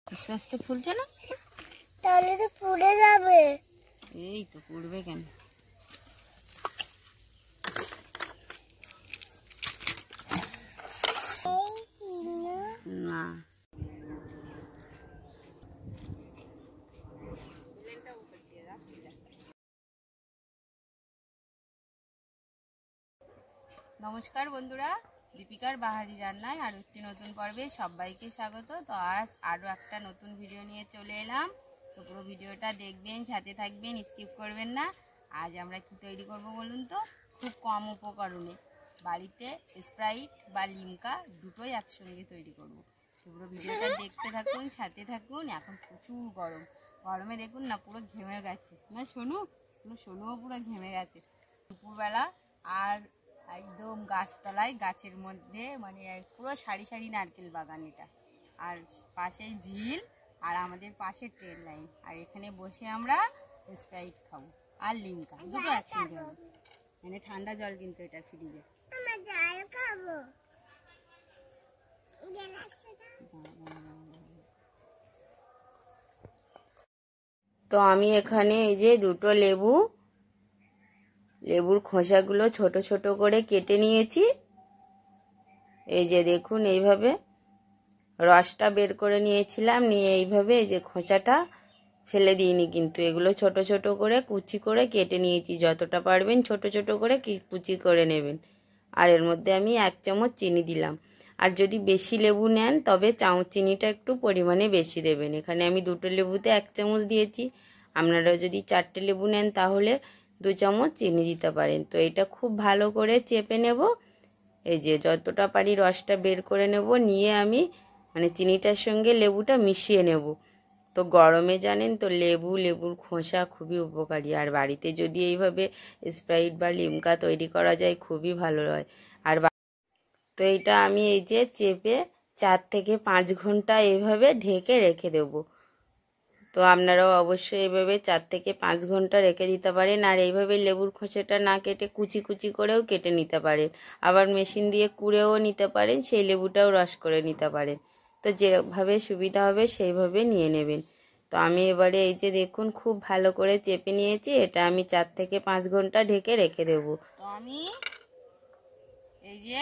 আস্তে আস্তে ফুলছে না, তাহলে তো পুড়ে যাবে। এই তো পুড়বে কেন? না নমস্কার বন্ধুরা, দীপিকার বাহারি রান্নায় আরও একটি নতুন পর্বে সবাইকে স্বাগত। তো আজ আরও একটা নতুন ভিডিও নিয়ে চলে এলাম। তো পুরো ভিডিওটা দেখবেন, সাথে থাকবেন, স্কিপ করবেন না। আজ আমরা কি তৈরি করব বলুন তো? খুব কম উপকরণে বাড়িতে স্প্রাইট বা লিমকা দুটোই একসঙ্গে তৈরি করব। তো পুরো ভিডিওটা দেখতে থাকুন, সাথে থাকুন। এখন প্রচুর গরমে দেখুন না পুরো ঘেমে গেছে না সোনুও পুরো ঘেমে গেছে দুপুরবেলা। আর একদম গাছতলায়, গাছের মধ্যে, মানে পুরো সারি সারি নারকেল বাগান এটা, আর পাশে ঝিল, আর আমাদের পাশে ট্রেন লাইন। আর এখানে বসে আমরা স্প্রাইট খাবো আর লিমকা দুটো একসঙ্গে হবে। মানে ঠান্ডা জল কিন্তু এটা ফ্রিজে। তো আমি এখানে এই যে দুটো লেবুর খোসাগুলো ছোট ছোট করে কেটে নিয়েছি। এই যে দেখুন, এইভাবে রসটা বের করে নিয়েছিলাম, নিয়ে এইভাবে এই যে খোসাটা ফেলে দিইনি, কিন্তু এগুলো ছোট ছোট করে কুচি করে কেটে নিয়েছি। যতটা পারবেন ছোট ছোট করে কুচি করে নেবেন। আর এর মধ্যে আমি 1 চামচ চিনি দিলাম। আর যদি বেশি লেবু নেন তবে চিনিটা একটু পরিমাণে বেশি দেবেন। এখানে আমি 2টো লেবুতে 1 চামচ দিয়েছি। আপনারা যদি 4টে লেবু নেন তাহলে 2 চামচ চিনি দিতে পারেন। তো এটা খুব ভালো করে চেপে নেব। এই যে যতটা পারি রসটা বের করে নেব, নিয়ে আমি মানে চিনিটার সঙ্গে লেবুটা মিশিয়ে নেব। তো গরমে জানেন তো লেবুর খোসা খুবই উপকারী। আর বাড়িতে যদি এইভাবে স্প্রাইট বা লিমকা তৈরি করা যায় খুবই ভালো হয়। আর তো এটা আমি এই যে চেপে 4 থেকে 5 ঘন্টা এইভাবে ঢেকে রেখে দেবো। তো আপনারাও অবশ্যই এইভাবে 4 থেকে 5 ঘন্টা রেখে দিতে পারেন। আর এইভাবে লেবুর খোসাটা না কেটে কুচি কুচি করেও কেটে নিতে পারেন। আবার মেশিন দিয়ে কুড়েও নিতে পারেন, সেই লেবুটাও রস করে নিতে পারেন। তো যেভাবে সুবিধা হবে সেইভাবে নিয়ে নেবেন। তো আমি এবারে এই যে দেখুন খুব ভালো করে চেপে নিয়েছি। এটা আমি 4 থেকে 5 ঘন্টা ঢেকে রেখে দেব। তো আমি এই যে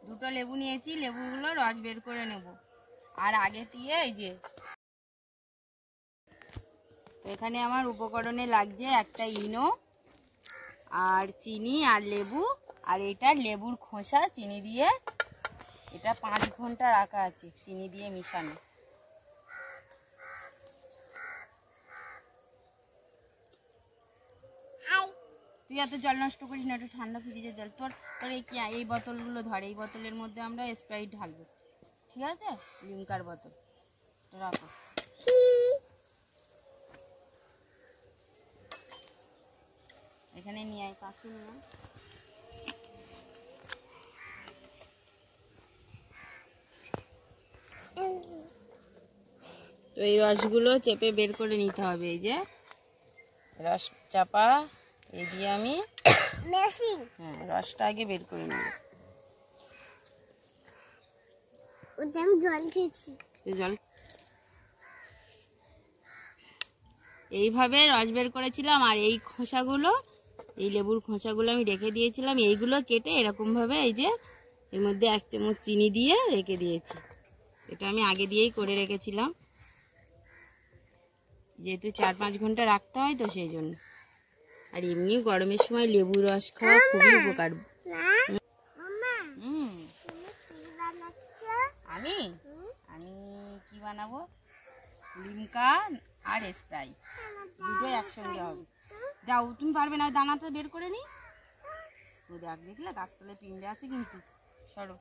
দুটো লেবু নিয়েছি, লেবুগুলো রস বের করে নেব। আর আগে দিয়ে এই যে এখানে আমার উপকরণে লাগছে একটা ইনো, আর চিনি, আর লেবু, আর এটা লেবুর খোসা চিনি দিয়ে এটা 5 ঘন্টা রাখা আছে চিনি দিয়ে মিশানো। তুই এত জল নষ্ট করিস না, একটু ঠান্ডা ফ্রিজের জল। তোর এই বোতলগুলো ধর, এই বোতলের মধ্যে আমরা স্প্রাইট ঢালবো, ঠিক আছে? লিমকার বোতল রাখো। এখানে নিয়ে আয়, কাছে নিয়ে। তো এই রসগুলো চেপে বের করে নিতে হবে। এই যে রস চাপা এই দিয়ে আমি রসটা আগে বের করে নেব। জল খেয়েছি, জল এইভাবে রস বের করেছিলাম। আর এই খোসাগুলো, এই লেবুর খোসাগুলো আমি রেখে দিয়েছিলাম। এইগুলো কেটে এরকমভাবে এই যে এর মধ্যে 1 চামচ চিনি দিয়ে রেখে দিয়েছি। এটা আমি আগে দিয়েই করে রেখেছিলাম, যেহেতু 4-5 ঘন্টা রাখতে হয় তো সেই জন্য। আর এমনি গরমের সময় লেবু রস খাওয়া খুবই উপকার। আমি কি বানাবো? লিমকা আর স্প্রাইট দুটোই একসঙ্গে হবে। যাও, তুমি পারবে না, দানাটা বের করে নি। দেখলে গাছতলায় পিঁমড়ে আছে কিন্তু। সরো,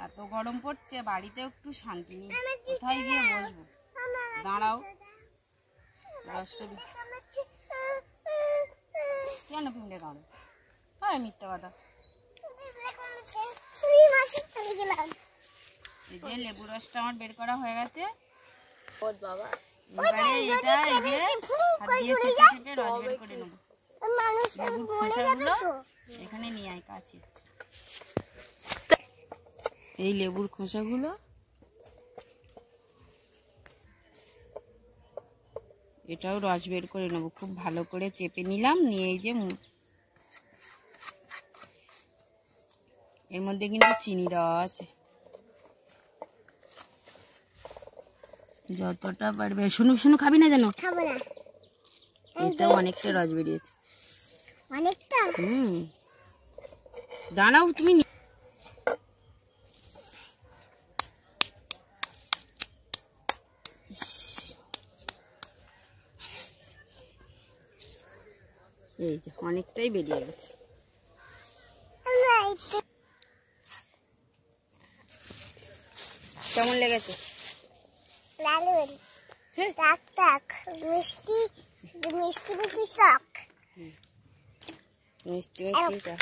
এত গরম পড়ছে, বাড়িতেও একটু শান্তি নেই, কোথায় গিয়ে বসবো? দাঁড়াও, রসটা কেন পিঁমড়ে কামড়ে? হয় মিথ্যা কথা। এই যে লেবু রসটা আমার বের করা হয়ে গেছে। এবারে এটা এই যে হাত দিয়ে চেপে চেপে রস বের করে নেবো। লেবুর খোসাগুলো এখানে নিয়ে আয় কাছে। এই লেবুর খোসাগুলো এটাও রস বের করে নেবো। খুব ভালো করে চেপে নিলাম, নিয়ে এই যে এর মধ্যে কিন্তু চিনি দেওয়া আছে, যতটা পারবে। শুনু শুনু খাবি না যেন? খাবো না। এটাও অনেকটা রস বেরিয়েছে। অনেকটা? দাঁড়াও তুমি। এই যে অনেকটাই বেরিয়ে গেছে। কেমন লেগেছে? দারুণ। টাক টাক, মিষ্টি মিষ্টি মিষ্টি টক। মিষ্টি মিষ্টি টক।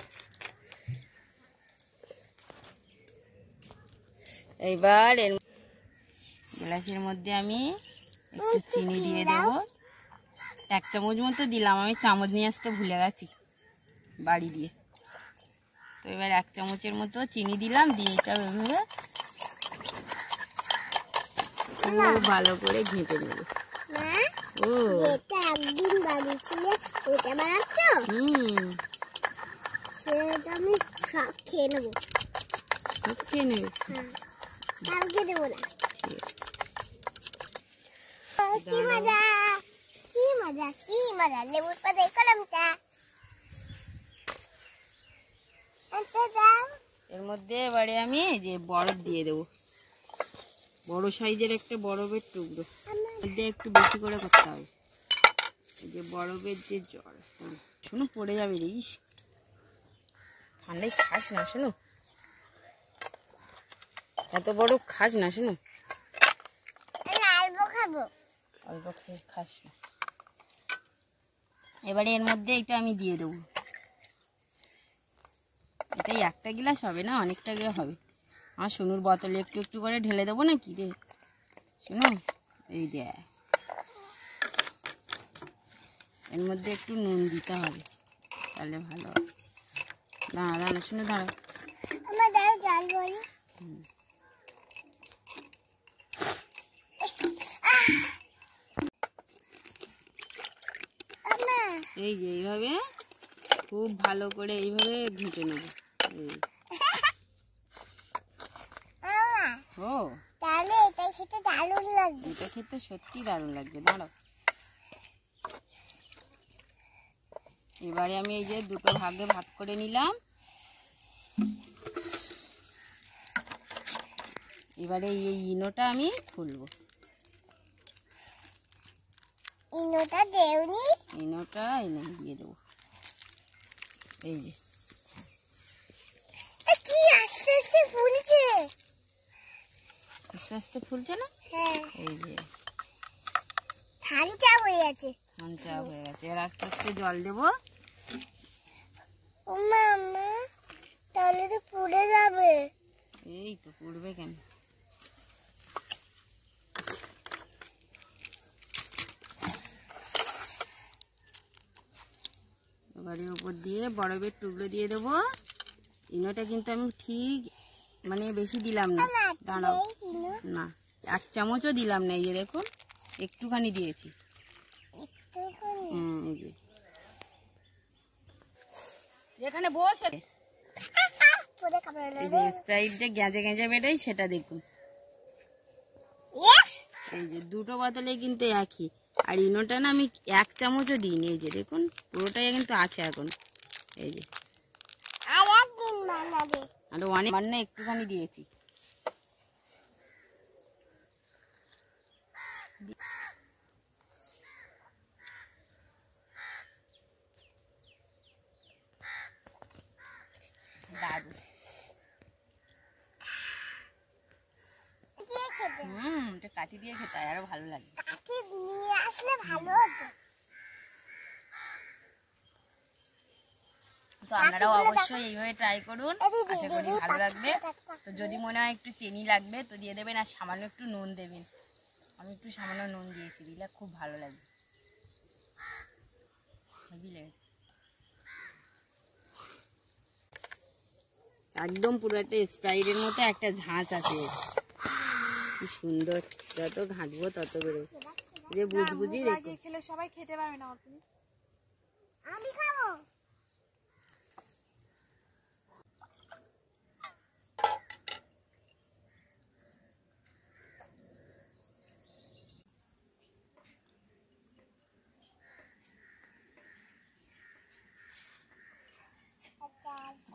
এইবার এর গ্লাসের মধ্যে আমি একটু চিনি দিয়ে দেবো। 1 চামচ মতো দিলাম, আমি চামচ নিয়ে আসতে ভুলে গেছি বাড়ি দিয়ে। তো এবার 1 চামচের মতো চিনি দিলাম, দিয়ে এটা এভাবে খুব ভালো করে ঘেঁটে নেব। ও এটা একদিন বানিয়েছিলে, ওটা বানাচ্ছো? সেটা আমি সব খেয়ে নেবো। সব খেয়ে নেবে? হ্যাঁ, কালকে দেবো না। কি মজা, কি মজা, কি মজা। লেবুর পাতা কলম চা। এর মধ্যে এবারে আমি এই যে বরফ দিয়ে দেবো, বড় সাইজের একটা বরফের টুকরো। মধ্যে একটু বেশি করে করতে হবে। এই যে বরফের যে জল, শুনো পড়ে যাবে রে। ইস, ঠান্ডায় খাস না শুনো, এত বড় খাস না শুনো। অল্প খাবো, অল্প খেয়ে খাস না। এবারে এর মধ্যে এটা আমি দিয়ে দেবো। এটাই একটা গ্লাস হবে না, অনেকটা গ্লাস হবে। আমার সোনুর বোতলে একটু একটু করে ঢেলে দেবো না কি রে শুনো। এই দে, এর মধ্যে একটু নুন দিতে হবে, তাহলে ভালো হবে। দাঁড়া দাঁড়া শুনে দাঁড়া। আমার দাও জল বলি। এই যে এইভাবে খুব ভালো করে এইভাবে ঘুঁটে নেব। ও তাহলে এটা খেতে দারুণ লাগবে। এটা খেতে সত্যি দারুণ লাগবে। দাঁড়াও, এবারে আমি এই যে দুটো ভাগে ভাগ করে নিলাম। এবারে এই ইনোটা আমি খুলবো। ইনোটা দেওনি? ইনোটা এনে দিয়ে দেবো। এই যে কি আস্তে আস্তে ফুলছে। আস্তে আস্তে ফুলছে না? হ্যাঁ, এই যে ঠান্ডা হয়ে গেছে। ঠান্ডা হয়ে গেছে। এর আস্তে আস্তে জল দেবো। ও মামা, তাহলে তো পুড়ে যাবে। এই তো পুড়বে কেন? এবারে উপর দিয়ে বরফের টুকরো দিয়ে দেবো। ইনোটা কিন্তু আমি ঠিক মানে বেশি দিলাম না, দাঁড়াও না, 1 চামচও দিলাম না। এই যে দেখুন একটুখানি দিয়েছি। হ্যাঁ, এই যে এখানে বসে এই যে স্প্রাইটটা গেঁজে গেঁজে বেরোয় সেটা দেখুন। এই যে দুটো বোতলে কিন্তু একই। আর ইনোটা না আমি 1 চামচও দিইনি। এই যে দেখুন পুরোটাই কিন্তু আছে এখন। এই যে আর অনেক মানে একটুখানি দিয়েছি। দারুণ। এটা কাঠি দিয়ে খেতে হয়, আরো ভালো লাগে। নিয়ে আসলে ভালো হতো। তো আপনারাও অবশ্যই এইভাবে ট্রাই করুন, আশা করি ভালো লাগবে। তো যদি মনে হয় একটু চিনি লাগবে তো দিয়ে দেবেন, আর সামান্য একটু নুন দেবেন। আমি একটু সামান্য নুন দিয়েছি, দিলে খুব ভালো লাগবে। হেভি লেগেছে। একদম পুরো একটা স্প্রাইটের মতো একটা ঝাঁচ আছে, কি সুন্দর। যত ঘাঁটবো তত বেরো, যে বুঝবুঝি দেখো। খেলে সবাই খেতে পারবে না আপনি। আমি খাবো।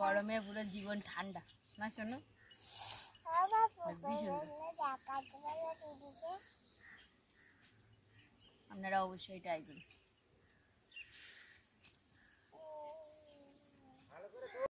গরমে পুরো জীবন ঠান্ডা না শোনো। আপনারা অবশ্যই ট্রাই করুন।